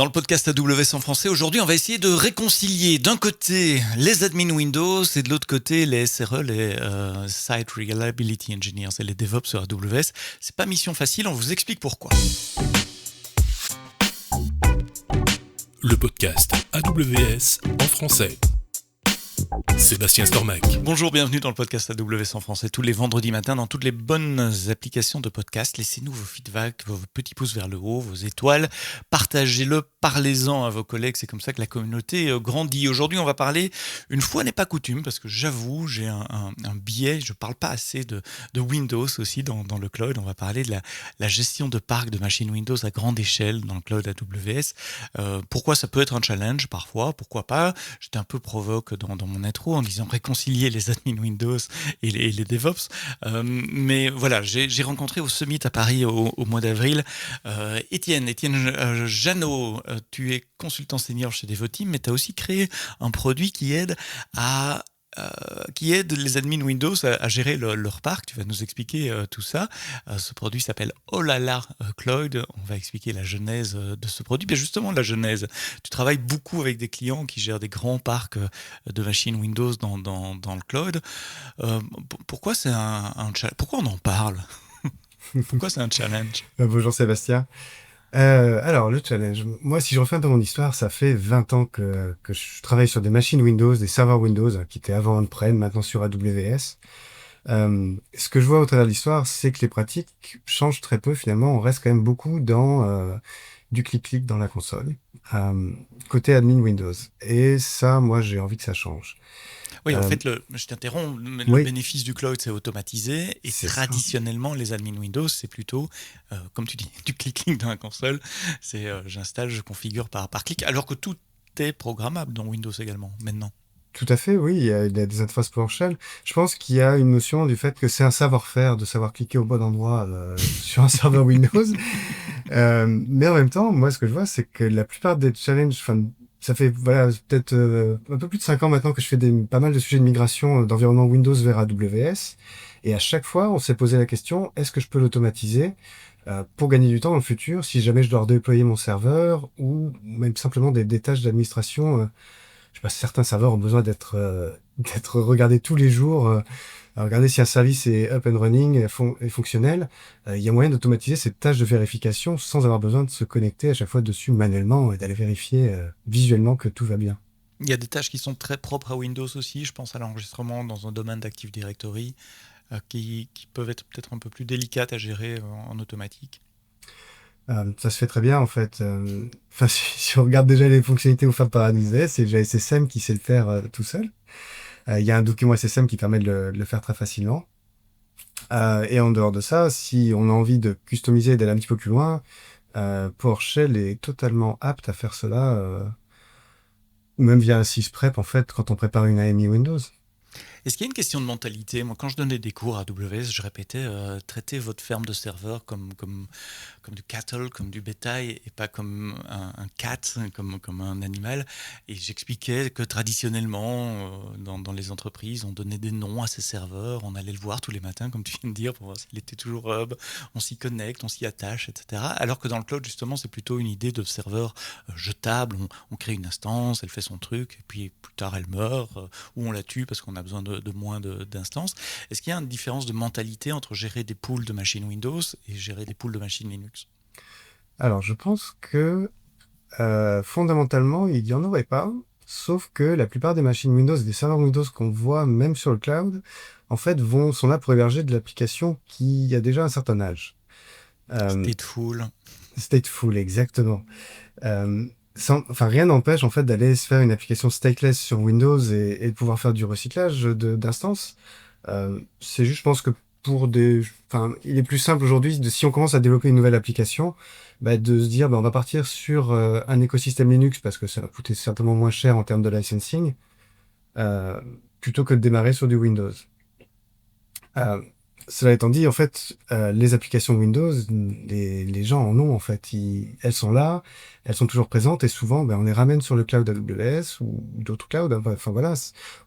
Dans le podcast AWS en français, aujourd'hui, on va essayer de réconcilier d'un côté les admins Windows et de l'autre côté les SRE, les Site Reliability Engineers et les DevOps sur AWS. C'est pas mission facile, on vous explique pourquoi. Le podcast AWS en français. Sébastien Stormac. Bonjour, bienvenue dans le podcast AWS en français tous les vendredis matins dans toutes les bonnes applications de podcast. Laissez-nous vos feedbacks, vos petits pouces vers le haut, vos étoiles. Partagez-le, parlez-en à vos collègues. C'est comme ça que la communauté grandit. Aujourd'hui, on va parler, une fois n'est pas coutume, parce que j'avoue, j'ai un biais. Je ne parle pas assez de Windows aussi dans le cloud. On va parler de la gestion de parc de machines Windows à grande échelle dans le cloud AWS. Pourquoi ça peut être un challenge parfois, pourquoi pas. J'étais un peu provoque dans mon intro en disant réconcilier les admins Windows et les DevOps. Mais voilà, j'ai rencontré au Summit à Paris au mois d'avril Étienne Jeannot. Tu es consultant senior chez Devoteam, mais tu as aussi créé un produit qui aide les admins Windows à gérer leur parc. Tu vas nous expliquer tout ça. Ce produit s'appelle Olala Cloud. On va expliquer la genèse de ce produit. Mais justement, la genèse. Tu travailles beaucoup avec des clients qui gèrent des grands parcs de machines Windows dans le cloud. Pourquoi c'est pourquoi on en parle? Pourquoi c'est un challenge? Bonjour Sébastien. Alors, le challenge. Moi, si je refais un peu mon histoire, ça fait 20 ans que je travaille sur des machines Windows, des serveurs Windows, qui étaient avant on-prem, maintenant sur AWS. Ce que je vois au travers de l'histoire, c'est que les pratiques changent très peu finalement. On reste quand même beaucoup dans du clic-clic dans la console, côté admin Windows. Et ça, moi, j'ai envie que ça change. Oui, en fait, je t'interromps, le Oui, bénéfice du cloud, c'est automatisé. Et c'est ça. traditionnellement, les admins Windows, c'est plutôt, comme tu dis, du clic-clic dans la console. C'est j'installe, je configure par clic, alors que tout est programmable dans Windows également, maintenant. Tout à fait, oui, il y a des interfaces PowerShell. Je pense qu'il y a une notion du fait que c'est un savoir-faire de savoir cliquer au bon endroit sur un serveur Windows. Mais en même temps, moi, ce que je vois, c'est que la plupart des challenges, enfin, ça fait voilà, peut-être un peu plus de 5 ans maintenant que je fais pas mal de sujets de migration d'environnement Windows vers AWS. Et à chaque fois, on s'est posé la question, est-ce que je peux l'automatiser pour gagner du temps dans le futur, si jamais je dois redéployer mon serveur ou même simplement des tâches d'administration. Je sais pas, certains serveurs ont besoin d'être regardés tous les jours, à regarder si un service est up and running et fonctionnel. Il y a moyen d'automatiser cette tâche de vérification sans avoir besoin de se connecter à chaque fois dessus manuellement et d'aller vérifier visuellement que tout va bien. Il y a des tâches qui sont très propres à Windows aussi. Je pense à l'enregistrement dans un domaine d'Active Directory, qui peuvent être peut-être un peu plus délicates à gérer en automatique. Ça se fait très bien en fait. Enfin, si on regarde déjà les fonctionnalités offertes par AWS, c'est déjà SSM qui sait le faire tout seul. Il y a un document SSM qui permet de le faire très facilement. Et en dehors de ça, si on a envie de customiser et d'aller un petit peu plus loin, PowerShell est totalement apte à faire cela, ou même via un sysprep en fait, quand on prépare une AMI Windows. Est-ce qu'il y a une question de mentalité? Moi, quand je donnais des cours à AWS, je répétais traitez votre ferme de serveurs comme du cattle, comme du bétail, et pas comme un cat, comme un animal. Et j'expliquais que traditionnellement, dans les entreprises, on donnait des noms à ces serveurs, on allait le voir tous les matins, comme tu viens de dire, pour voir s'il était toujours hub, on s'y connecte, on s'y attache, etc. Alors que dans le cloud, justement, c'est plutôt une idée de serveur jetable. On crée une instance, elle fait son truc, et puis plus tard, elle meurt, ou on la tue parce qu'on a besoin de moins d'instances. Est-ce qu'il y a une différence de mentalité entre gérer des pools de machines Windows et gérer des pools de machines Linux? Alors, je pense que fondamentalement, il n'y en aurait pas, sauf que la plupart des machines Windows et des serveurs Windows qu'on voit même sur le cloud, en fait, sont là pour héberger de l'application qui a déjà un certain âge. Euh, Stateful. Stateful, exactement. Enfin, rien n'empêche en fait d'aller se faire une application stateless sur Windows et de pouvoir faire du recyclage d'instances. C'est juste, je pense que enfin, il est plus simple aujourd'hui si on commence à développer une nouvelle application, de se dire, on va partir sur un écosystème Linux parce que ça va coûter certainement moins cher en termes de licensing, euh, plutôt que de démarrer sur du Windows. Euh, Cela étant dit, en fait, les applications Windows, les gens en ont en fait. Elles sont là, elles sont toujours présentes et souvent, on les ramène sur le cloud AWS ou d'autres clouds. Enfin voilà,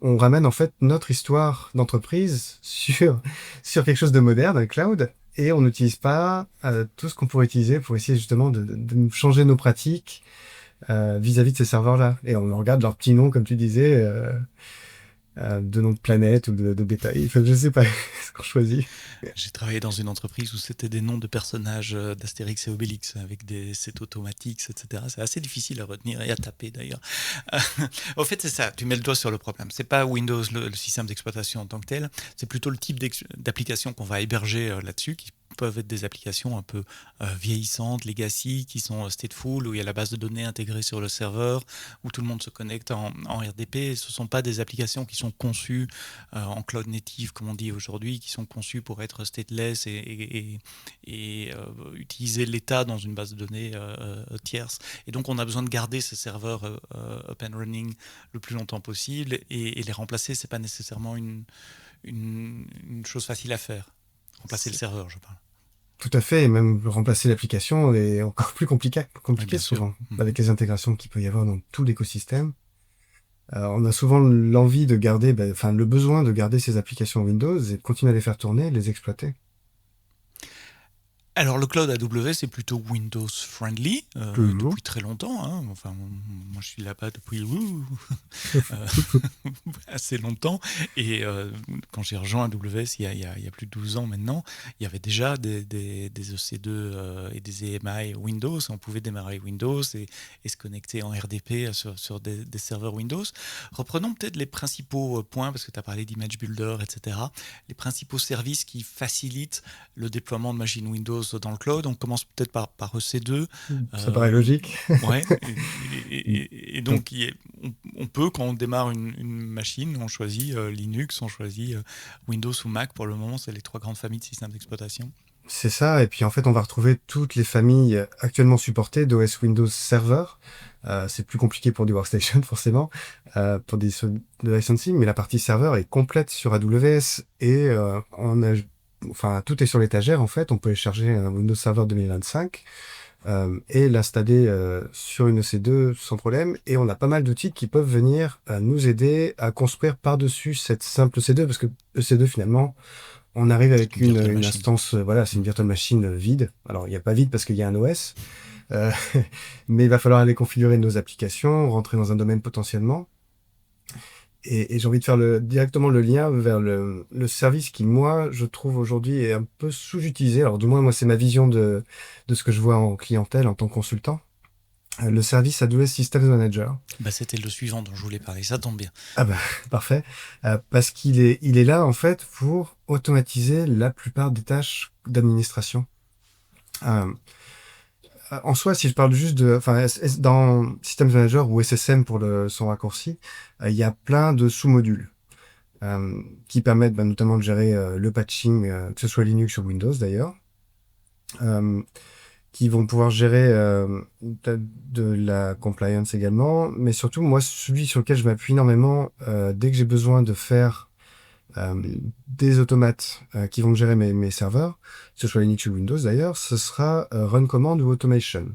on ramène en fait notre histoire d'entreprise sur quelque chose de moderne, un cloud, et on n'utilise pas tout ce qu'on pourrait utiliser pour essayer justement de changer nos pratiques, vis-à-vis de ces serveurs-là. Et on regarde leurs petits noms, comme tu disais, de noms de planètes ou de bétail. Enfin, je sais pas ce qu'on choisit. J'ai travaillé dans une entreprise où c'était des noms de personnages d'Astérix et Obélix avec des sets automatiques, etc. C'est assez difficile à retenir et à taper d'ailleurs. Euh, Au fait, c'est ça, tu mets le doigt sur le problème. C'est pas Windows, le système d'exploitation en tant que tel, c'est plutôt le type d'application qu'on va héberger là-dessus, qui peuvent être des applications un peu vieillissantes, legacy, qui sont stateful, où il y a la base de données intégrée sur le serveur, où tout le monde se connecte en RDP. Ce ne sont pas des applications qui sont conçues en cloud native, comme on dit aujourd'hui, qui sont conçues pour être stateless et utiliser l'état dans une base de données tierce. Et donc, on a besoin de garder ces serveurs up and running le plus longtemps possible, et les remplacer, c'est pas nécessairement une chose facile à faire. Remplacer le serveur, je parle. Tout à fait, et même remplacer l'application est encore plus compliqué Oui, bien sûr. souvent, avec les intégrations qu'il peut y avoir dans tout l'écosystème. On a souvent l'envie de garder, enfin le besoin de garder ces applications Windows et de continuer à les faire tourner, les exploiter. Alors, le cloud AWS c'est plutôt Windows friendly Toujours. depuis très longtemps. Hein. Enfin, moi, je suis là-bas depuis euh, assez longtemps. Et quand j'ai rejoint AWS il y a plus de 12 ans maintenant, il y avait déjà des EC2 et des EMI Windows. On pouvait démarrer Windows et se connecter en RDP sur des serveurs Windows. Reprenons peut-être les principaux points, parce que tu as parlé d'Image Builder, etc. Les principaux services qui facilitent le déploiement de machines Windows dans le cloud. On commence peut-être par EC2. Ça paraît logique. Ouais. Et donc, on peut, quand on démarre une machine, on choisit Linux, on choisit Windows ou Mac. Pour le moment, c'est les 3 grandes familles de systèmes d'exploitation. C'est ça, et puis en fait, on va retrouver toutes les familles actuellement supportées d'OS Windows Server. C'est plus compliqué pour du Workstation, forcément, pour de licensing, mais la partie serveur est complète sur AWS, et enfin, tout est sur l'étagère, en fait. On peut charger un Windows Server 2025 et l'installer sur une EC2 sans problème, et on a pas mal d'outils qui peuvent venir nous aider à construire par-dessus cette simple EC2, parce que EC2, finalement, on arrive avec une instance, voilà, c'est une virtual machine vide. Alors, il n'y a pas vide parce qu'il y a un OS, euh, mais il va falloir aller configurer nos applications, rentrer dans un domaine potentiellement. Et j'ai envie de faire directement le lien vers le service qui, moi, je trouve aujourd'hui est un peu sous-utilisé. Alors, du moins, moi, c'est ma vision de ce que je vois en clientèle, en tant que consultant. Le service AWS Systems Manager. C'était le suivant dont je voulais parler, ça tombe bien. Ah bah, parfait. Parce qu'il est là, en fait, pour automatiser la plupart des tâches d'administration. En soi, si je parle juste enfin, dans Systems Manager ou SSM pour son raccourci, il y a plein de sous-modules qui permettent notamment de gérer le patching, que ce soit Linux ou Windows d'ailleurs, qui vont pouvoir gérer de la compliance également, mais surtout, moi, celui sur lequel je m'appuie énormément, dès que j'ai besoin de faire des automates qui vont gérer mes serveurs, que ce soit Linux ou Windows d'ailleurs, ce sera Run Command ou Automation.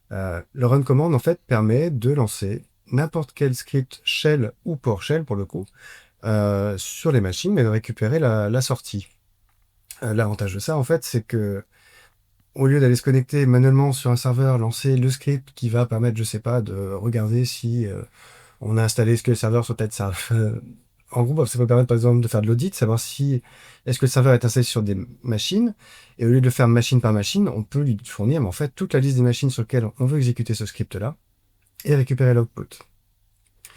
Le Run Command, en fait, permet de lancer n'importe quel script shell ou PowerShell, pour le coup, sur les machines, mais de récupérer la sortie. L'avantage de ça, en fait, c'est que au lieu d'aller se connecter manuellement sur un serveur, lancer le script qui va permettre, je sais pas, de regarder si on a installé SQL Server sur tête ça. En gros, ça peut permettre par exemple de faire de l'audit, savoir si est-ce que le serveur est installé sur des machines, et au lieu de le faire machine par machine, on peut lui fournir en fait toute la liste des machines sur lesquelles on veut exécuter ce script-là et récupérer l'output.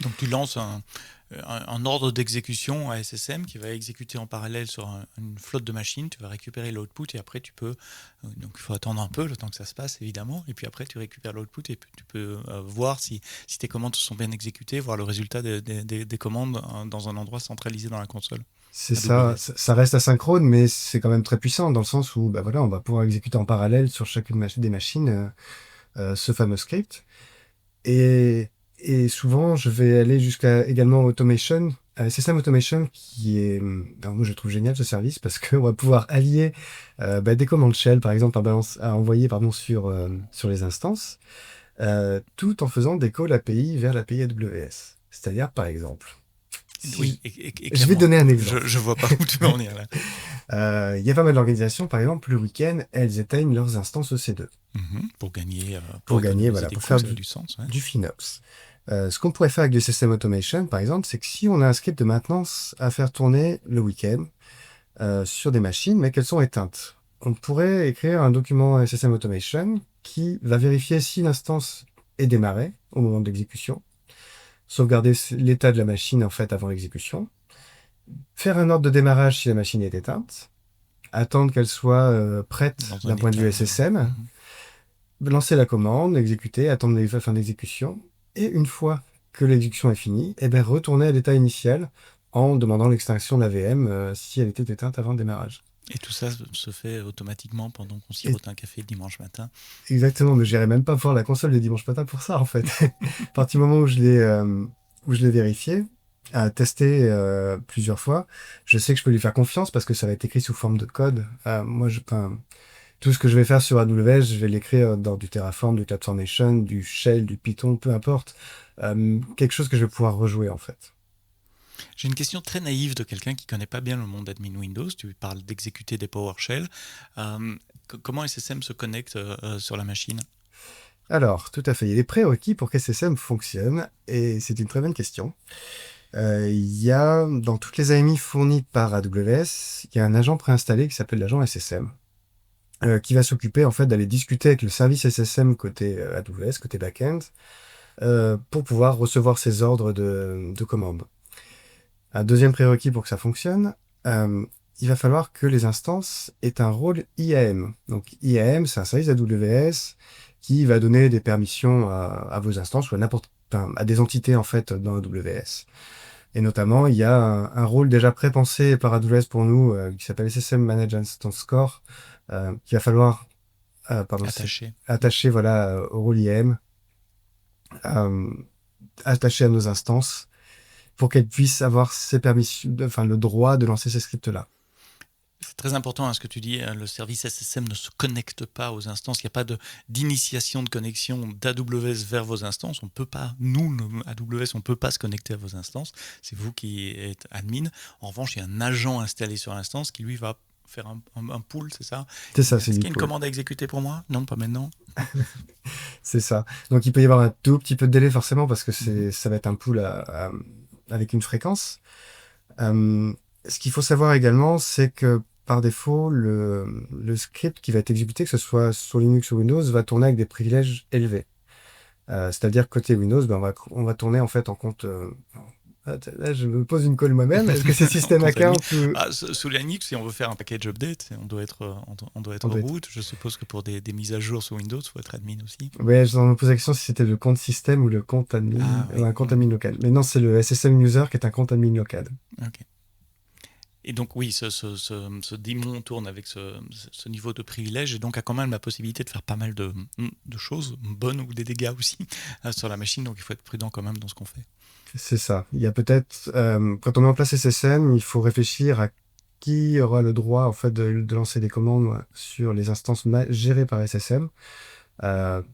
Donc tu lances un ordre d'exécution à SSM qui va exécuter en parallèle sur une flotte de machines, tu vas récupérer l'output et après tu peux, donc il faut attendre un peu le temps que ça se passe évidemment, et puis après tu récupères l'output et tu peux voir si tes commandes sont bien exécutées, voir le résultat des commandes dans un endroit centralisé dans la console. C'est ça reste asynchrone, mais c'est quand même très puissant dans le sens où voilà, on va pouvoir exécuter en parallèle sur chacune des machines ce fameux script. Et souvent, je vais aller jusqu'à également Automation, System Automation, qui est, alors moi je trouve génial ce service parce qu'on va pouvoir allier des commandes shell, par exemple, à envoyer sur les instances, tout en faisant des calls API vers l'API AWS. C'est-à-dire, par exemple, Oui, je vais te donner un exemple. Je vois pas où tu veux en venir là. Il y a pas mal d'organisations, par exemple, le week-end, elles éteignent leurs instances EC2 Pour gagner, pour pour gagner, économiser voilà, des pour coûts, faire ça a du sens. Ouais. du FinOps. Ce qu'on pourrait faire avec du system automation, par exemple, c'est que si on a un script de maintenance à faire tourner le week-end sur des machines, mais qu'elles sont éteintes, on pourrait écrire un document SSM automation qui va vérifier si l'instance est démarrée au moment de l'exécution, sauvegarder l'état de la machine en fait avant l'exécution, faire un ordre de démarrage si la machine est éteinte, attendre qu'elle soit prête Dans un d'un point de état. vue SSM, lancer la commande, exécuter, attendre la fin d'exécution, et une fois que l'exécution est finie, eh ben, retourner à l'état initial en demandant l'extinction de la VM si elle était éteinte avant le démarrage. Et tout ça se fait automatiquement pendant qu'on Et sirote un café le dimanche matin. exactement, mais j'irai même pas voir la console le dimanche matin pour ça en fait. À partir du moment où je l'ai vérifié, testé plusieurs fois, je sais que je peux lui faire confiance parce que ça va être écrit sous forme de code. Tout ce que je vais faire sur AWS, je vais l'écrire dans du Terraform, du CloudFormation, du Shell, du Python, peu importe. Quelque chose que je vais pouvoir rejouer en fait. J'ai une question très naïve de quelqu'un qui ne connaît pas bien le monde admin Windows. Tu parles d'exécuter des PowerShell. Comment SSM se connecte sur la machine? Alors, tout à fait, il y a des prérequis pour qu'SSM fonctionne, et c'est une très bonne question. Il y a, dans toutes les AMI fournies par AWS, il y a un agent préinstallé qui s'appelle l'agent SSM, qui va s'occuper en fait d'aller discuter avec le service SSM côté AWS, côté backend, pour pouvoir recevoir ces ordres de commande. Un deuxième prérequis pour que ça fonctionne, il va falloir que les instances aient un rôle IAM. Donc IAM, c'est un service AWS qui va donner des permissions à vos instances ou à des entités en fait dans AWS. Et notamment, il y a un rôle déjà pré-pensé par AWS pour nous qui s'appelle SSM Manage Instance Score, qu'il va falloir Attaché. attacher voilà, au rôle IAM, euh, attaché à nos instances pour qu'elles puissent avoir ces permissions, enfin le droit de lancer ces scripts-là. C'est très important ce que tu dis, le service SSM ne se connecte pas aux instances, il n'y a pas d'initiation de connexion d'AWS vers vos instances, on ne peut pas, nous, AWS, on ne peut pas se connecter à vos instances, c'est vous qui êtes admin. En revanche, il y a un agent installé sur l'instance qui lui va faire un pool, c'est ça? C'est ça, Est-ce c'est qu'il du y a une pool. commande à exécuter pour moi? Non, pas maintenant. C'est ça. Donc il peut y avoir un tout petit peu de délai forcément parce que ça va être un pool avec une fréquence. Ce qu'il faut savoir également, c'est que par défaut, le script qui va être exécuté, que ce soit sur Linux ou Windows, va tourner avec des privilèges élevés. C'est-à-dire côté Windows, ben, on va tourner en fait en compte. Là, je me pose une colle moi-même. Est-ce que c'est system Compte admin. account ou Sous Linux, si on veut faire un package update, on doit être, on doit être on doit être- root. Je suppose que pour des mises à jour sur Windows, il faut être admin aussi. Ouais, je me pose la question si c'était le compte système ou le compte admin, Ah ou oui. un compte admin local. Mais non, c'est le SSM user qui est un compte admin local. Ok. Et donc oui, ce démon tourne avec ce niveau de privilège et donc a quand même la possibilité de faire pas mal de choses, bonnes ou des dégâts aussi, sur la machine. Donc il faut être prudent quand même dans ce qu'on fait. C'est ça. Il y a peut-être, quand on met en place SSM, il faut réfléchir à qui aura le droit en fait de lancer des commandes sur les instances gérées par SSM,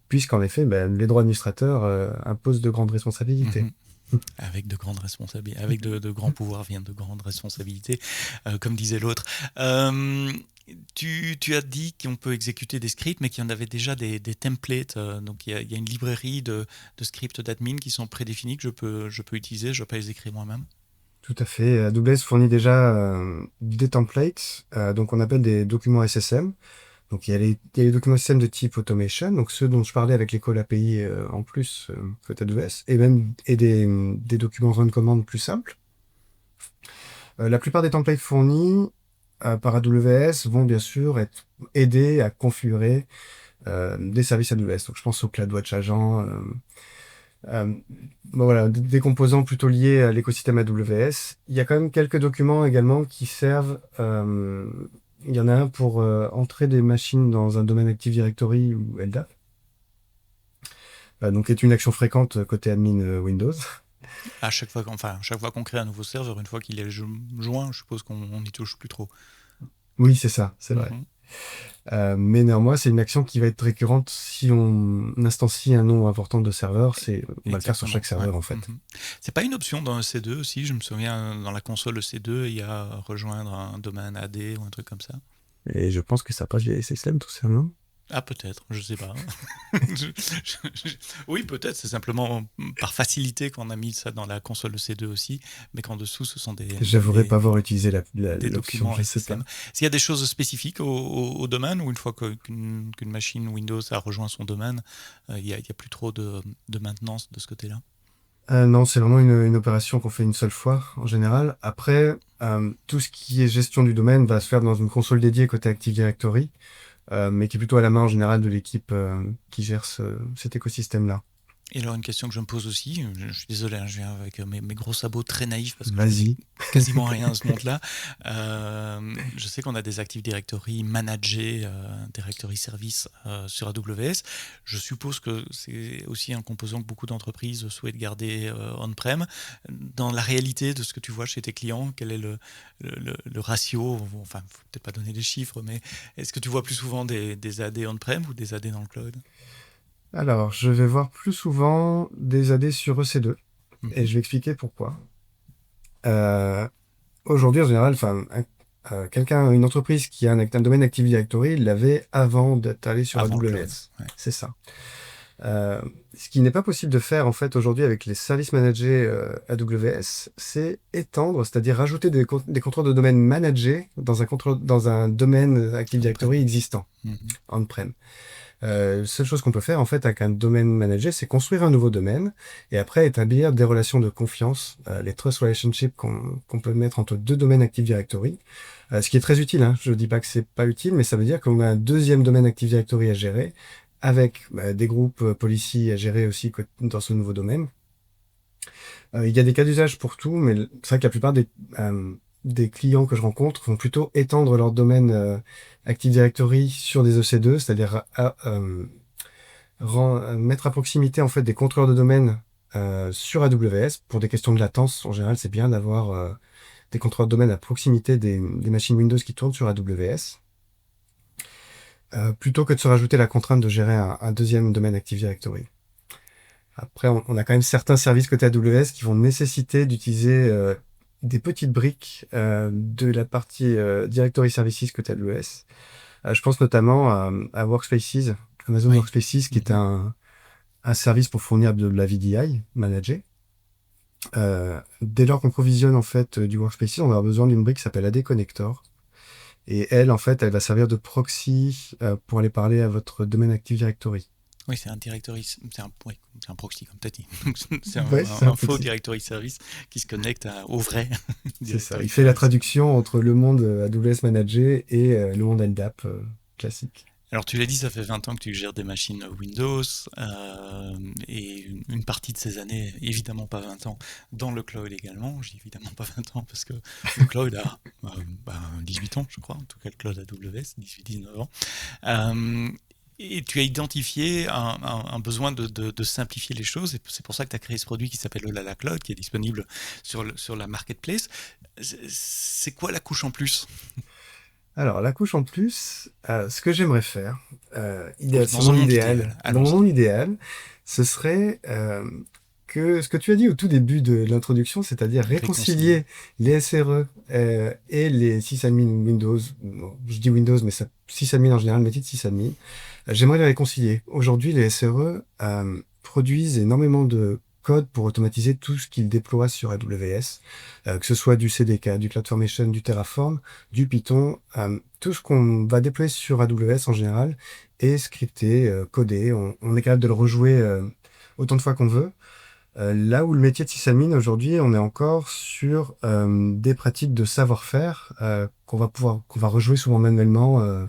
puisqu'en effet, ben, les droits administrateurs imposent de grandes responsabilités. Mhm. Avec de grandes responsabilités, avec de grands pouvoirs viennent de grandes responsabilités, comme disait l'autre. Tu as dit qu'on peut exécuter des scripts, mais qu'il y en avait déjà des templates. Donc il y a une librairie de scripts d'admin qui sont prédéfinis que je peux utiliser. Je ne vais pas les écrire moi-même. Tout à fait. AWS fournit déjà des templates, donc on appelle des documents SSM. Donc il y a les documents SSM de type automation, donc ceux dont je parlais avec les call API en plus côté AWS, et des documents run command plus simples. La plupart des templates fournis par AWS vont bien sûr aider à configurer des services AWS. Donc je pense au CloudWatch Agent. Bon, voilà, des composants plutôt liés à l'écosystème AWS. Il y a quand même quelques documents également qui servent. Il y en a un pour entrer des machines dans un domaine Active Directory ou LDAP. Donc, est une action fréquente côté admin Windows. À chaque fois qu'on crée un nouveau serveur, une fois qu'il est joint, je suppose qu'on n'y touche plus trop. Oui, c'est ça, c'est vrai. Mhm. Mais néanmoins, c'est une action qui va être récurrente si on instancie un nombre important de serveurs. On va le faire sur chaque serveur, ouais. en fait. C'est pas une option dans EC2 aussi, je me souviens, dans la console EC2, il y a rejoindre un domaine AD ou un truc comme ça. Et je pense que ça passe via SSM, tout ça, non? Ah, peut-être, je sais pas. Oui, peut-être, c'est simplement par facilité qu'on a mis ça dans la console EC2 aussi, mais qu'en dessous, ce sont J'avouerais pas avoir utilisé des l'option, documents je sais SSM. pas. S'il y a des choses spécifiques au domaine, ou une fois qu'une machine Windows a rejoint son domaine, il y a plus trop de maintenance de ce côté-là? Non, c'est vraiment une opération qu'on fait une seule fois, en général. Après, tout ce qui est gestion du domaine va se faire dans une console dédiée côté Active Directory, mais qui est plutôt à la main en général de l'équipe qui gère cet écosystème-là. Et alors, une question que je me pose aussi, je suis désolé, hein, je viens avec mes gros sabots très naïfs parce que je Vas-y. connais quasiment rien à ce monde-là. Je sais qu'on a des Active Directory managés, Directory Service sur AWS. Je suppose que c'est aussi un composant que beaucoup d'entreprises souhaitent garder on-prem. Dans la réalité de ce que tu vois chez tes clients, quel est le ratio? Enfin, il ne faut peut-être pas donner des chiffres, mais est-ce que tu vois plus souvent des AD on-prem ou des AD dans le cloud? Alors, je vais voir plus souvent des AD sur EC2, et Mhm. je vais expliquer pourquoi. Aujourd'hui, en général, une entreprise qui a un domaine Active Directory, il l'avait avant d'être allé sur Avant le cloud. AWS. Ouais. C'est ça. Ce qui n'est pas possible de faire en fait aujourd'hui avec les services managés AWS, c'est étendre, c'est-à-dire rajouter des contrôleurs de domaine managés dans un domaine Active Directory existant, Mhm. on-prem. Seule chose qu'on peut faire en fait avec un domaine managé, c'est construire un nouveau domaine et après établir des relations de confiance, les trust relationships qu'on peut mettre entre deux domaines Active Directory, ce qui est très utile. Hein. Je ne dis pas que c'est pas utile, mais ça veut dire qu'on a un deuxième domaine Active Directory à gérer avec des groupes policy à gérer aussi dans ce nouveau domaine. Il y a des cas d'usage pour tout, mais c'est vrai que la plupart des clients que je rencontre vont plutôt étendre leur domaine Active Directory sur des EC2, c'est-à-dire mettre à proximité en fait des contrôleurs de domaine sur AWS. Pour des questions de latence, en général, c'est bien d'avoir des contrôleurs de domaine à proximité des machines Windows qui tournent sur AWS. Plutôt que de se rajouter la contrainte de gérer un deuxième domaine Active Directory. Après, on a quand même certains services côté AWS qui vont nécessiter d'utiliser des petites briques de la partie Directory Services côté AWS. Je pense notamment à Workspaces, Amazon Oui. Workspaces, qui est un service pour fournir de la VDI managée. Dès lors qu'on provisionne en fait du Workspaces, on va avoir besoin d'une brique qui s'appelle AD Connector. Et elle, en fait, elle va servir de proxy pour aller parler à votre domaine Active Directory. Oui, c'est un directory, c'est un proxy comme tu as dit. C'est Ouais, c'est un un faux proxy. directory service qui se connecte au vrai C'est ça. directory Il fait la service. traduction entre le monde AWS managé et le monde LDAP classique. Alors tu l'as dit, ça fait 20 ans que tu gères des machines Windows et une partie de ces années, évidemment pas 20 ans, dans le cloud également. Je dis évidemment pas 20 ans parce que le cloud a 18 ans, je crois, en tout cas le cloud AWS, 18-19 ans. Et tu as identifié un besoin de simplifier les choses, et c'est pour ça que tu as créé ce produit qui s'appelle Olala Cloud, qui est disponible sur la marketplace. C'est quoi la couche en plus? Alors, la couche en plus, ce que j'aimerais faire, Oui, sur dans un mon monde idéal, idéal. dans mon Allons-y. monde idéal, ce serait que ce que tu as dit au tout début de l'introduction, c'est-à-dire réconcilier les SRE et les sysadmins Windows. Bon, je dis Windows, mais sysadmins en général, métier de sysadmin. J'aimerais les réconcilier. Aujourd'hui, les SRE produisent énormément de code pour automatiser tout ce qu'ils déploient sur AWS, que ce soit du CDK, du CloudFormation, du Terraform, du Python, tout ce qu'on va déployer sur AWS en général est scripté, codé. On est capable de le rejouer autant de fois qu'on veut. Là où le métier de sysadmin aujourd'hui, on est encore sur des pratiques de savoir-faire qu'on va rejouer souvent manuellement,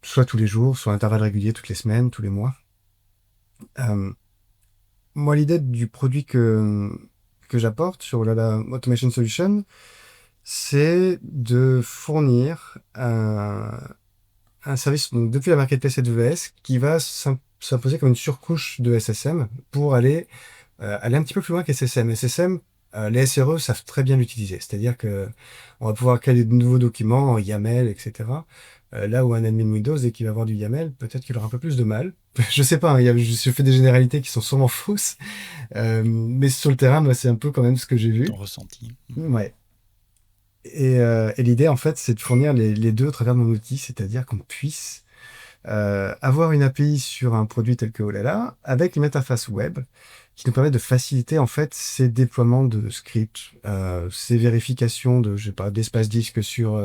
soit tous les jours, soit à intervalles réguliers, toutes les semaines, tous les mois. Moi, l'idée du produit que j'apporte sur la Automation Solution, c'est de fournir un service donc, depuis la marketplace AWS qui va s'imposer comme une surcouche de SSM pour aller un petit peu plus loin qu'SSM. SSM Les SRE savent très bien l'utiliser. C'est-à-dire que on va pouvoir créer de nouveaux documents en YAML, etc. Là où un admin Windows, dès qu'il va avoir du YAML, peut-être qu'il aura un peu plus de mal. Je sais pas, hein, je fais des généralités qui sont sûrement fausses. Mais sur le terrain, moi, c'est un peu quand même ce que j'ai Ton vu. ressenti. Ouais. Et l'idée, en fait, c'est de fournir les deux au travers de mon outil, c'est-à-dire qu'on puisse avoir une API sur un produit tel que Olala avec une interface web qui nous permet de faciliter en fait ces déploiements de scripts, ces vérifications de, je sais pas, d'espace disque sur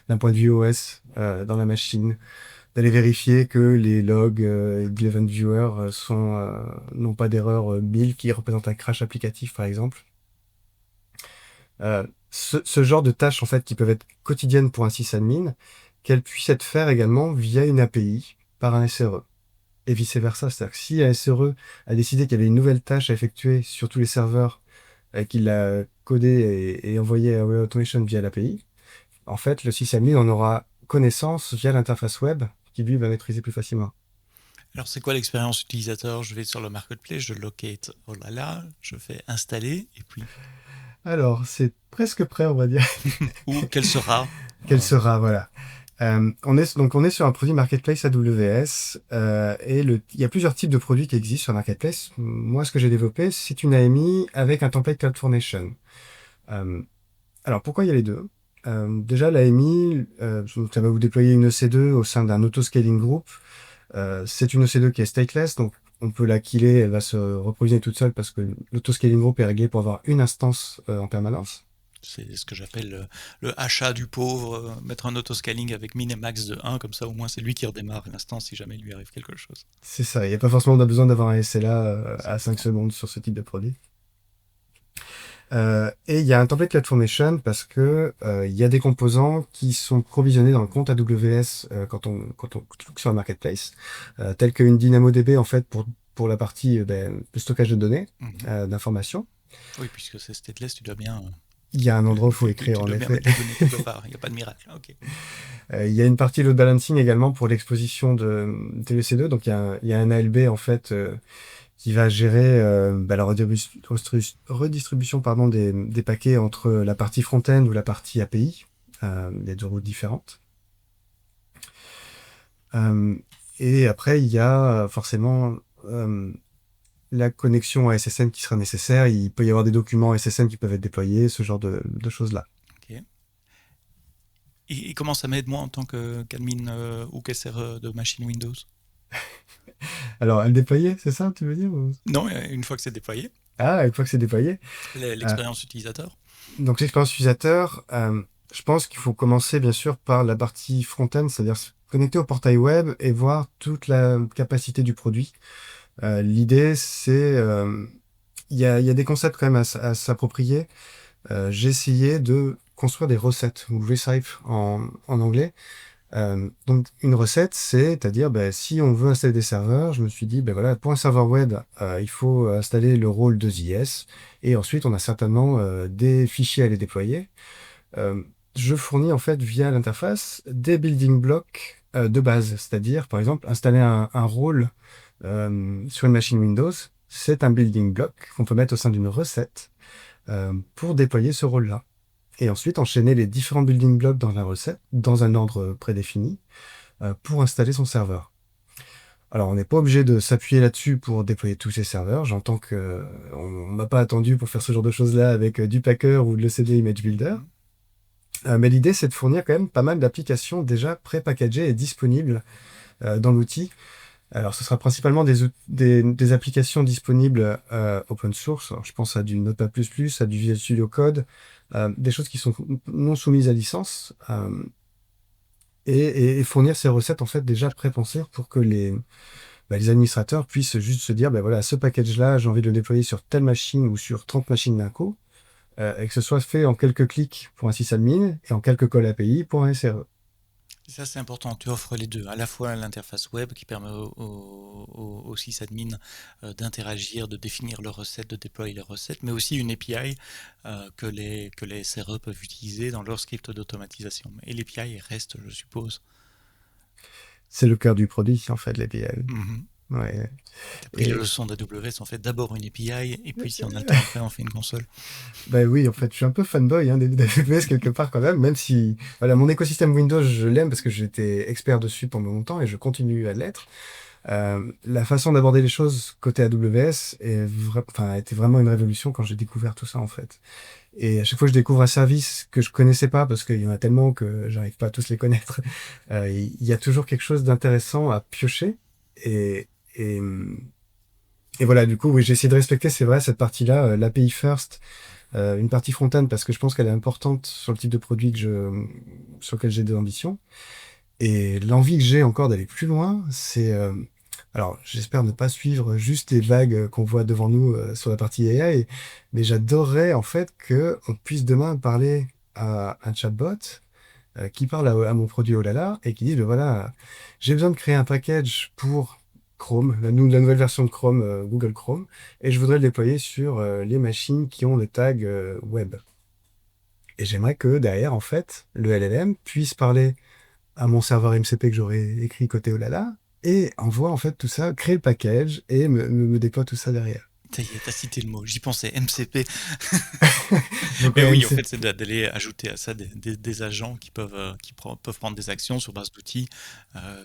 d'un point de vue OS dans la machine, d'aller vérifier que les logs d'Eleven Viewer n'ont pas d'erreur 1000 qui représente un crash applicatif par exemple. Ce genre de tâches en fait qui peuvent être quotidiennes pour un sysadmin, qu'elles puissent être faites également via une API par un SRE. Et vice-versa, c'est-à-dire que si un SRE a décidé qu'il y avait une nouvelle tâche à effectuer sur tous les serveurs et qu'il l'a codé et envoyé à Web Automation via l'API, en fait, le sysadmin en aura connaissance via l'interface web qui lui va maîtriser plus facilement. Alors, c'est quoi l'expérience utilisateur? Je vais sur le marketplace, je locate, oh là là, je fais installer, et puis, Alors, c'est presque prêt, on va dire. ou quel sera? Quelle sera, voilà. On est sur un produit marketplace AWS il y a plusieurs types de produits qui existent sur marketplace. Moi, ce que j'ai développé, c'est une AMI avec un template CloudFormation. Euh, alors, pourquoi il y a les deux? Déjà, l'AMI, ça va vous déployer une EC2 au sein d'un auto-scaling group. C'est une EC2 qui est stateless, donc on peut la killer, elle va se reprovisionner toute seule parce que l'auto-scaling group est réglé pour avoir une instance en permanence. C'est ce que j'appelle le achat du pauvre, mettre un autoscaling avec min et max de 1, comme ça au moins c'est lui qui redémarre à l'instant si jamais il lui arrive quelque chose. C'est ça, il n'y a pas forcément besoin d'avoir un SLA à 5 secondes sur ce type de produit. Et il y a un template CloudFormation parce que il y a des composants qui sont provisionnés dans le compte AWS quand on clique sur un marketplace, tels qu'une DynamoDB en fait pour la partie le stockage de données, d'informations. Oui, puisque c'est stateless, tu dois bien. Il y a un endroit où il faut Tu écrire en dois bien effet. mettre les données quelque part, il n'y a pas de miracle. Ok. Il y a une partie load balancing également pour l'exposition de TLC2, donc il y a un ALB en fait qui va gérer la redistribution pardon, des paquets entre la partie front-end ou la partie API. Il y a deux routes différentes. Et après, il y a forcément la connexion à SSM qui sera nécessaire. Il peut y avoir des documents SSM qui peuvent être déployés, ce genre de choses-là. Ok. Et comment ça m'aide moi en tant qu'admin ou qu'SRE de machine Windows? Alors, à le déployer, c'est ça, tu veux dire Non, une fois que c'est déployé, Ah, une fois que c'est déployé. l'expérience utilisateur. Donc, l'expérience utilisateur, je pense qu'il faut commencer bien sûr par la partie front-end, c'est-à-dire se connecter au portail web et voir toute la capacité du produit. L'idée, c'est... il y a des concepts quand même à s'approprier. J'ai essayé de construire des recettes, ou recipe en anglais. Donc une recette, c'est-à-dire si on veut installer des serveurs, je me suis dit voilà, pour un serveur web, il faut installer le rôle de JS et ensuite on a certainement des fichiers à les déployer. Je fournis en fait via l'interface des building blocks de base, c'est-à-dire par exemple installer un rôle sur une machine Windows, c'est un building block qu'on peut mettre au sein d'une recette pour déployer ce rôle-là. Et ensuite enchaîner les différents building blocks dans la recette, dans un ordre prédéfini, pour installer son serveur. Alors, on n'est pas obligé de s'appuyer là-dessus pour déployer tous ces serveurs. J'entends que on m'a pas attendu pour faire ce genre de choses-là avec du Packer ou de l'ECD Image Builder. Mais l'idée, c'est de fournir quand même pas mal d'applications déjà pré-packagées et disponibles dans l'outil. Alors, ce sera principalement des applications disponibles open source. Alors, je pense à du Notepad++, à du Visual Studio Code, des choses qui sont non soumises à licence, et fournir ces recettes en fait déjà pré-pensées pour que les administrateurs puissent juste se dire, voilà, ce package-là, j'ai envie de le déployer sur telle machine ou sur 30 machines d'un coup, et que ce soit fait en quelques clics pour un sysadmin et en quelques calls API pour un SRE. Ça, c'est important. Tu offres les deux. À la fois l'interface web qui permet aux sysadmins d'interagir, de définir leurs recettes, de déployer leurs recettes, mais aussi une API que les SRE peuvent utiliser dans leur script d'automatisation. Et l'API reste, je suppose. C'est le cœur du produit, en fait, l'API. Ouais. Tu as pris les Et leçons d'AWS, on fait d'abord une API, et puis si on a le temps après, on fait une console. bah oui, en fait, je suis un peu fanboy hein, d'AWS quelque part quand même si voilà, mon écosystème Windows, je l'aime parce que j'étais expert dessus pendant longtemps et je continue à l'être. La façon d'aborder les choses côté AWS a été vraiment une révolution quand j'ai découvert tout ça en fait. Et à chaque fois que je découvre un service que je connaissais pas, parce qu'il y en a tellement que j'arrive pas à tous les connaître, il y a toujours quelque chose d'intéressant à piocher. Et, et, et voilà, du coup, oui, j'ai essayé de respecter, c'est vrai, cette partie-là, l'API first, une partie front-end, parce que je pense qu'elle est importante sur le type de produit sur lequel j'ai des ambitions. Et l'envie que j'ai encore d'aller plus loin, alors, j'espère ne pas suivre juste les vagues qu'on voit devant nous sur la partie AI, mais j'adorerais en fait que on puisse demain parler à un chatbot qui parle à mon produit Olala et qui dit, ben voilà, j'ai besoin de créer un package pour Chrome, la nouvelle version de Chrome, Google Chrome, et je voudrais le déployer sur les machines qui ont le tag web. Et j'aimerais que derrière, en fait, le LLM puisse parler à mon serveur MCP que j'aurais écrit côté Olala et envoie en fait tout ça, crée le package et me déploie tout ça derrière. Ça y est, t'as cité le mot, j'y pensais, MCP. Donc Mais ouais, oui, en MCP. fait, c'est d'aller ajouter à ça des agents peuvent prendre des actions sur base d'outils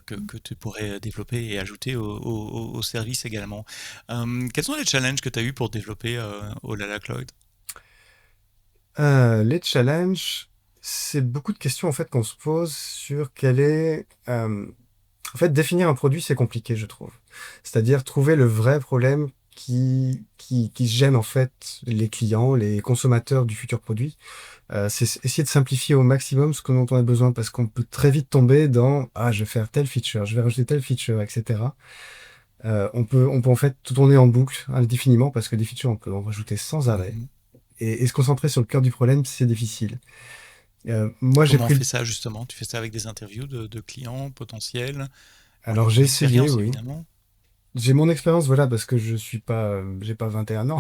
que tu pourrais développer et ajouter au service également. Quels sont les challenges que tu as eu pour développer Olala Cloud? Les challenges, c'est beaucoup de questions en fait qu'on se pose sur quel est. En fait, définir un produit, c'est compliqué, je trouve. C'est-à-dire trouver le vrai problème qui gêne en fait les clients, les consommateurs du futur produit. C'est essayer de simplifier au maximum ce dont on a besoin parce qu'on peut très vite tomber dans ah, je vais faire telle feature, je vais rajouter telle feature, etc. On peut en fait tout tourner en boucle indéfiniment parce que des features, on peut en rajouter sans arrêt. Mhm. Et se concentrer sur le cœur du problème, c'est difficile. Moi, j'ai Comment on pris. fait ça justement? Tu fais ça avec des interviews de clients potentiels, en ayant Alors, j'ai ton essayé, expérience oui. évidemment. J'ai mon expérience, voilà, parce que j'ai pas 21 ans.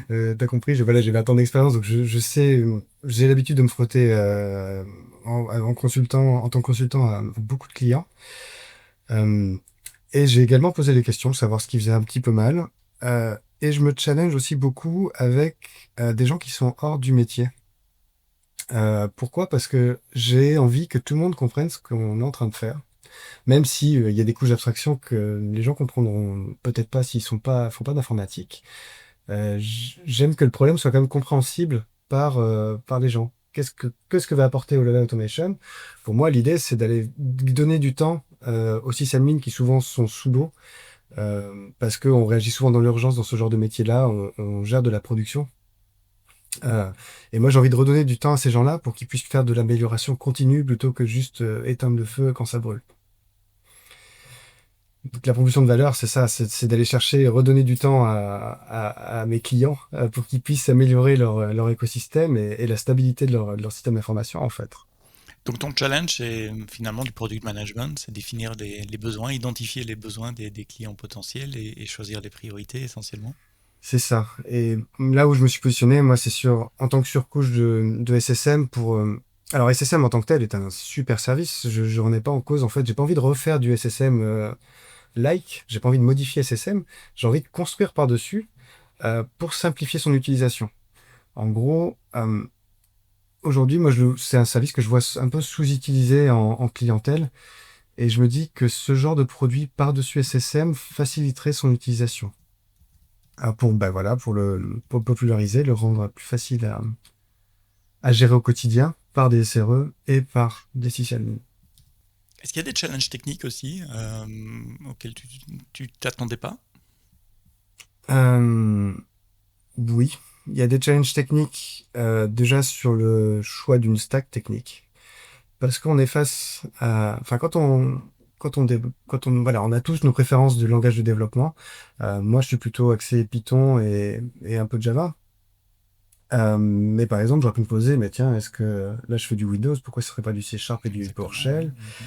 T'as compris, voilà, j'ai 20 ans d'expérience, donc je sais, j'ai l'habitude de me frotter en tant que consultant à beaucoup de clients. Euh, et j'ai également posé des questions, savoir ce qui faisait un petit peu mal. Et je me challenge aussi beaucoup avec des gens qui sont hors du métier. Pourquoi? Parce que j'ai envie que tout le monde comprenne ce qu'on est en train de faire. Même si il y a des couches d'abstraction que les gens comprendront peut-être pas s'ils font pas d'informatique. J'aime que le problème soit quand même compréhensible par les gens. Qu'est-ce que va apporter Olala Automation? Pour moi, l'idée, c'est d'aller donner du temps aux sysadmins qui souvent sont sous l'eau, parce qu'on réagit souvent dans l'urgence dans ce genre de métier-là, on gère de la production. Euh, et moi, j'ai envie de redonner du temps à ces gens-là pour qu'ils puissent faire de l'amélioration continue plutôt que juste éteindre le feu quand ça brûle. Donc, la proposition de valeur, c'est ça, c'est d'aller chercher, redonner du temps à mes clients pour qu'ils puissent améliorer leur écosystème et la stabilité de leur système d'information, en fait. Donc ton challenge, c'est finalement du product management, c'est définir les besoins, identifier les besoins des clients potentiels et choisir les priorités essentiellement. C'est ça. Et là où je me suis positionné, moi, c'est en tant que surcouche de SSM alors, SSM en tant que tel est un super service. Je remets pas en cause. En fait, j'ai pas envie de refaire du SSM j'ai pas envie de modifier SSM. J'ai envie de construire par-dessus pour simplifier son utilisation. En gros, aujourd'hui, c'est un service que je vois un peu sous-utilisé en clientèle. Et je me dis que ce genre de produit par-dessus SSM faciliterait son utilisation. Bah voilà, pour le populariser, le rendre plus facile à gérer au quotidien par des SRE et par des sysadmins. Est-ce qu'il y a des challenges techniques aussi auxquels tu t'attendais pas? Euh, oui, il y a des challenges techniques déjà sur le choix d'une stack technique. Parce qu'on est face à... Enfin, voilà, on a tous nos préférences du langage de développement. Moi, je suis plutôt axé Python et un peu de Java. Mais par exemple, j'aurais pu me poser, mais tiens, est-ce que là, je fais du Windows, pourquoi ce serait pas du C# et du Exactement, oui. PowerShell? Mhm.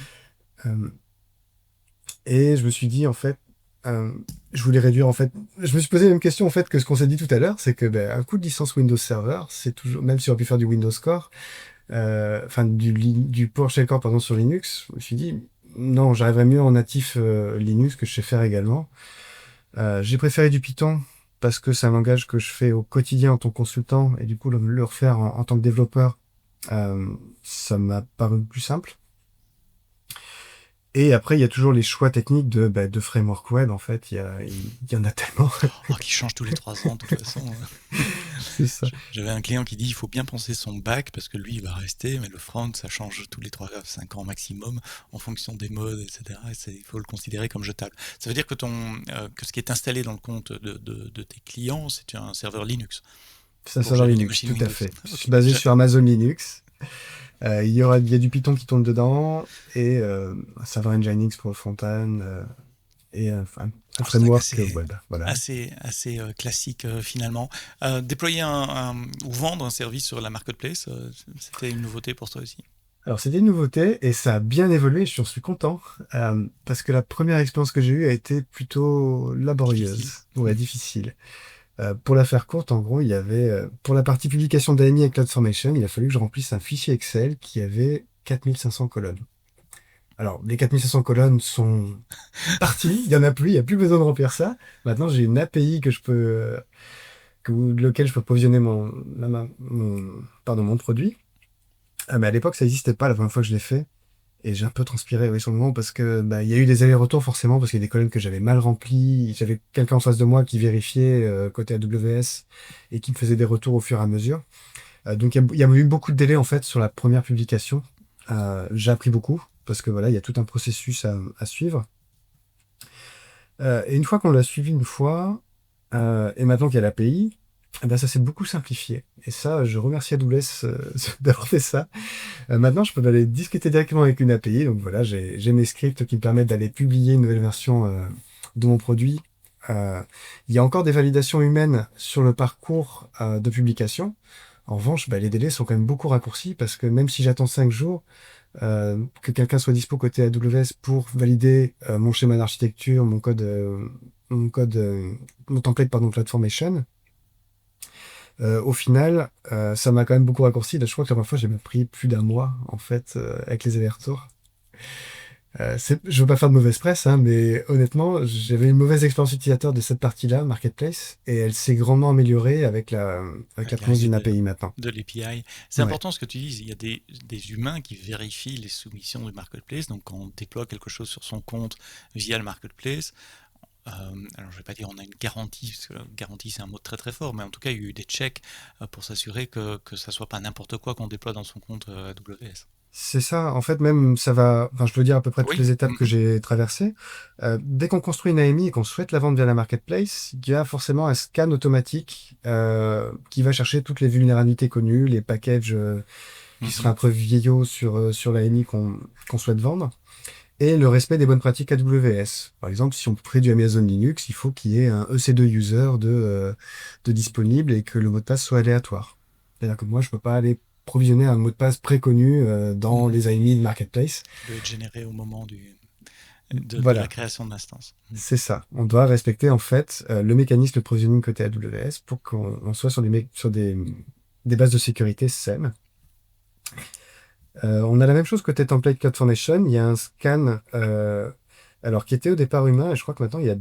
Euh, et je me suis dit, en fait, euh, je voulais réduire, en fait, je me suis posé la même question, en fait, que ce qu'on s'est dit tout à l'heure, c'est que ben, un coût de licence Windows Server, c'est toujours, même si on aurait pu faire du Windows Core, enfin, du PowerShell Core, pardon, sur Linux, je me suis dit, non, j'arriverais mieux en natif Linux que je sais faire également. J'ai préféré du Python parce que c'est un langage que je fais au quotidien en tant que consultant et du coup le refaire en tant que développeur, euh, ça m'a paru plus simple. Et après, il y a toujours les choix techniques de framework web. En fait, il y en a tellement. Oh, qui change tous les 3 ans, de toute façon. C'est ça. J'avais un client qui dit il faut bien penser son back parce que lui, il va rester, mais le front, ça change tous les 3 5 ans maximum en fonction des modes, etc. Et il faut le considérer comme jetable. Ça veut dire que, que ce qui est installé dans le compte de tes clients, c'est un serveur Linux C'est un pour serveur gérer les Linux, machines tout à Windows. fait. Ok. C'est basé sur Amazon Linux. Il y a du Python qui tourne dedans et un serveur Nginx pour le front-end et un Alors, stack framework web. Voilà. assez classique finalement. Déployer ou vendre un service sur la marketplace, c'était une nouveauté pour toi aussi. Alors, c'était une nouveauté et ça a bien évolué, j'en suis content. Parce que la première expérience que j'ai eue a été plutôt Difficile. laborieuse, ouais, difficile. Pour la faire courte, en gros, il y avait, pour la partie publication d'AMI avec CloudFormation, il a fallu que je remplisse un fichier Excel qui avait 4500 colonnes. Alors, les 4500 colonnes sont parties, il y en a plus, il n'y a plus besoin de remplir ça. Maintenant, j'ai une API que je peux, lequel je peux provisionner mon produit. Mais à l'époque, ça n'existait pas la première fois que je l'ai fait. Et j'ai un peu transpiré, oui, sur le moment, parce que bah, il y a eu des allers-retours forcément, parce qu'il y a des colonnes que j'avais mal remplies. J'avais quelqu'un en face de moi qui vérifiait côté AWS et qui me faisait des retours au fur et à mesure. Donc il y a eu beaucoup de délais en fait sur la première publication. J'ai appris beaucoup, parce que voilà, il y a tout un processus à suivre. Et une fois qu'on l'a suivi une fois, et maintenant qu'il y a l'API, eh ben, ça s'est beaucoup simplifié. Et ça, je remercie AWS d'avoir fait ça. Maintenant, je peux aller discuter directement avec une API. Donc voilà, j'ai mes scripts qui me permettent d'aller publier une nouvelle version de mon produit. Il y a encore des validations humaines sur le parcours de publication. En revanche, bah, les délais sont quand même beaucoup raccourcis parce que même si j'attends 5 jours, que quelqu'un soit dispo côté AWS pour valider mon schéma d'architecture, mon template, pardon, CloudFormation, au final, ça m'a quand même beaucoup raccourci. Là, je crois que la première fois, j'ai même pris plus d'un mois, en fait, avec les allers-retours. Je veux pas faire de mauvaise presse, hein, mais honnêtement, j'avais une mauvaise expérience utilisateur de cette partie-là, Marketplace, et elle s'est grandement améliorée avec la Avec présence l'arrivée d'une API maintenant. de l'API. C'est Ouais. important ce que tu dis, il y a des humains qui vérifient les soumissions du marketplace. Donc quand on déploie quelque chose sur son compte via le marketplace, alors je vais pas dire on a une garantie, parce que la garantie c'est un mot très très fort, mais en tout cas il y a eu des checks pour s'assurer que ça soit pas n'importe quoi qu'on déploie dans son compte AWS. C'est ça, en fait, même ça va, enfin, je peux dire à peu près toutes Oui. les étapes que j'ai traversées. Dès qu'on construit une AMI et qu'on souhaite la vendre via la marketplace, il y a forcément un scan automatique qui va chercher toutes les vulnérabilités connues, les packages qui seraient un peu vieillots sur l'AMI qu'on souhaite vendre, et le respect des bonnes pratiques AWS. Par exemple, si on fait du Amazon Linux, il faut qu'il y ait un EC2 user de disponible et que le mot de passe soit aléatoire. C'est-à-dire que moi, je peux pas aller provisionner un mot de passe préconnu dans les AMI de Marketplace. Qui doit être généré au moment de la Voilà, création de l'instance. c'est ça. On doit respecter en fait le mécanisme de provisioning côté AWS pour qu'on soit sur des bases de sécurité SEM. On a la même chose côté Template CloudFormation. Il y a un scan, alors qui était au départ humain, et je crois que maintenant il y a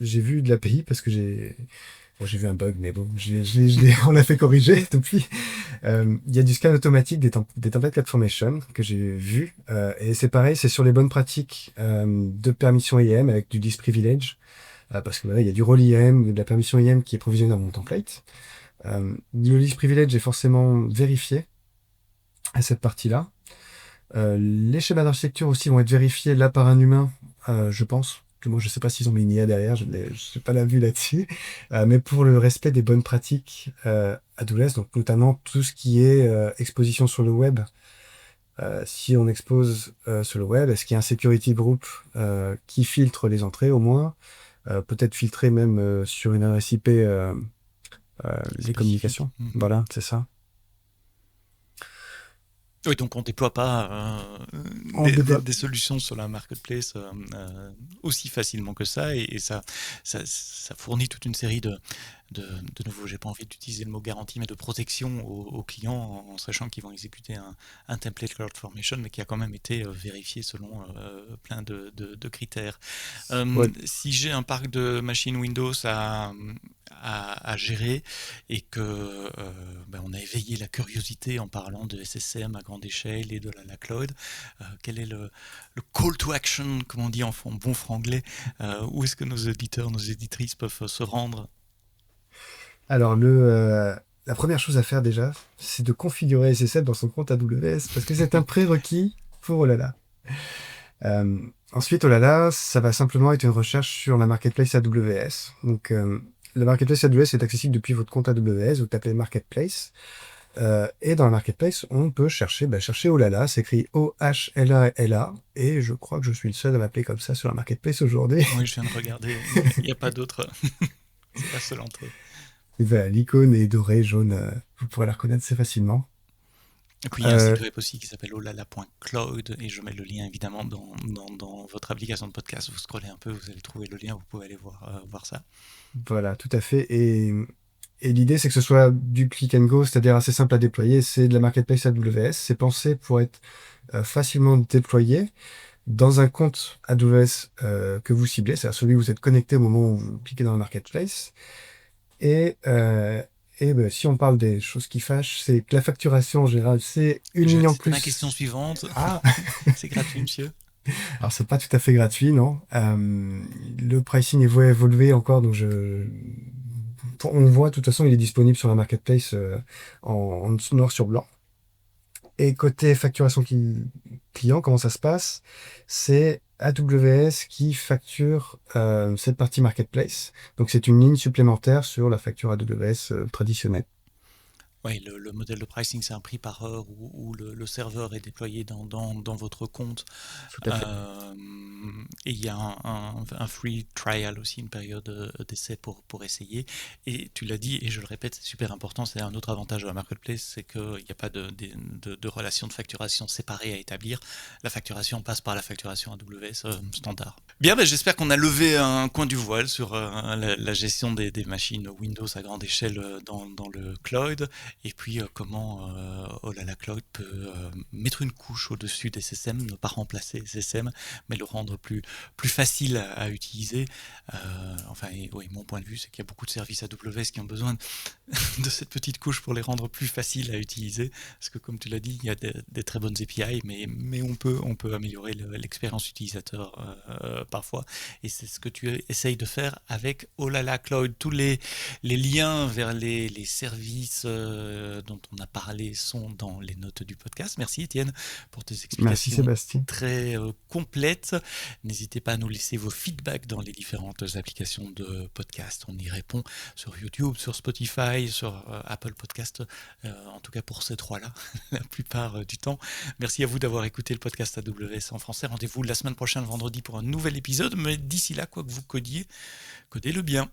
j'ai vu de l'API parce que j'ai vu un bug, mais bon, on l'a fait corriger depuis. Il y a du scan automatique des templates CloudFormation que j'ai vu, et c'est pareil, c'est sur les bonnes pratiques de permission IAM avec du list privilege, parce que voilà, il y a du rôle IAM, de la permission IAM qui est provisionnée dans mon template. Le list privilege est forcément vérifié à cette partie-là. Les schémas d'architecture aussi vont être vérifiés là par un humain, je pense. Moi, je sais pas s'ils ont mis une IA derrière, je n'ai pas la vue là-dessus. Mais pour le respect des bonnes pratiques AWS, donc notamment tout ce qui est exposition sur le web. Si on expose sur le web, est-ce qu'il y a un security group qui filtre les entrées au moins? Peut-être filtrer même sur une adresse IP les Spécifique. communications. Voilà, c'est ça. Oui, donc on déploie pas des solutions sur la marketplace aussi facilement que ça, et ça fournit toute une série de nouveau, j'ai pas envie d'utiliser le mot garantie, mais de protection aux clients en sachant qu'ils vont exécuter un template CloudFormation, mais qui a quand même été vérifié selon plein de critères. Ouais. Si j'ai un parc de machines Windows à gérer et que on a éveillé la curiosité en parlant de SSM à grande échelle et de la cloud, quel est le call to action, comme on dit en bon franglais, où est-ce que nos auditeurs, nos éditrices peuvent se rendre? Alors, la première chose à faire déjà, c'est de configurer SSL dans son compte AWS parce que c'est un prérequis pour Olala. Ensuite, Olala, ça va simplement être une recherche sur la marketplace AWS. Donc, la marketplace AWS est accessible depuis votre compte AWS. Vous tapez marketplace. Et dans la marketplace, on peut chercher Olala. C'est écrit O-H-L-A-L-A. Et je crois que je suis le seul à m'appeler comme ça sur la marketplace aujourd'hui. Oui, je viens de regarder. Il n'y a pas d'autre. C'est la seule entrée. Et voilà, l'icône est dorée, jaune. Vous pourrez la reconnaître assez facilement. Et puis il y a un site web aussi qui s'appelle olala.cloud et je mets le lien évidemment dans votre application de podcast. Vous scrollez un peu, vous allez trouver le lien, vous pouvez aller voir ça. Voilà, tout à fait. Et l'idée, c'est que ce soit du click and go, c'est-à-dire assez simple à déployer. C'est de la marketplace AWS. C'est pensé pour être facilement déployé dans un compte AWS que vous ciblez, c'est-à-dire celui où vous êtes connecté au moment où vous cliquez dans la marketplace. Et si on parle des choses qui fâchent, c'est que la facturation en général, c'est une ligne en C'était plus. ma question suivante. Ah, C'est gratuit, monsieur? alors c'est pas tout à fait gratuit, non. Le pricing va évoluer encore, donc on voit, de toute façon, il est disponible sur la marketplace en noir sur blanc. Et côté facturation client, comment ça se passe? C'est AWS qui facture cette partie marketplace. Donc c'est une ligne supplémentaire sur la facture AWS traditionnelle. Oui, le modèle de pricing, c'est un prix par heure où le serveur est déployé dans votre compte. Tout à fait. Et il y a un free trial aussi, une période d'essai pour essayer. Et tu l'as dit, et je le répète, c'est super important, c'est un autre avantage de la marketplace, c'est qu'il n'y a pas de relation de facturation séparée à établir. La facturation passe par la facturation AWS standard. Bien, j'espère qu'on a levé un coin du voile sur la gestion des machines Windows à grande échelle dans le cloud. Et puis comment Olala Cloud peut mettre une couche au-dessus d'SSM, ne pas remplacer SSM, mais le rendre plus facile à utiliser. Mon point de vue, c'est qu'il y a beaucoup de services AWS qui ont besoin de cette petite couche pour les rendre plus faciles à utiliser. Parce que comme tu l'as dit, il y a des très bonnes API, mais on peut améliorer l'expérience utilisateur parfois. Et c'est ce que tu essayes de faire avec Olala Cloud. Tous les liens vers les services dont on a parlé sont dans les notes du podcast. Merci Étienne pour tes Merci explications Sébastien. très complètes. N'hésitez pas à nous laisser vos feedbacks dans les différentes applications de podcast. On y répond sur YouTube, sur Spotify, sur Apple Podcast, en tout cas pour ces trois-là, la plupart du temps. Merci à vous d'avoir écouté le podcast AWS en français. Rendez-vous la semaine prochaine, vendredi, pour un nouvel épisode. Mais d'ici là, quoi que vous codiez, codez-le bien.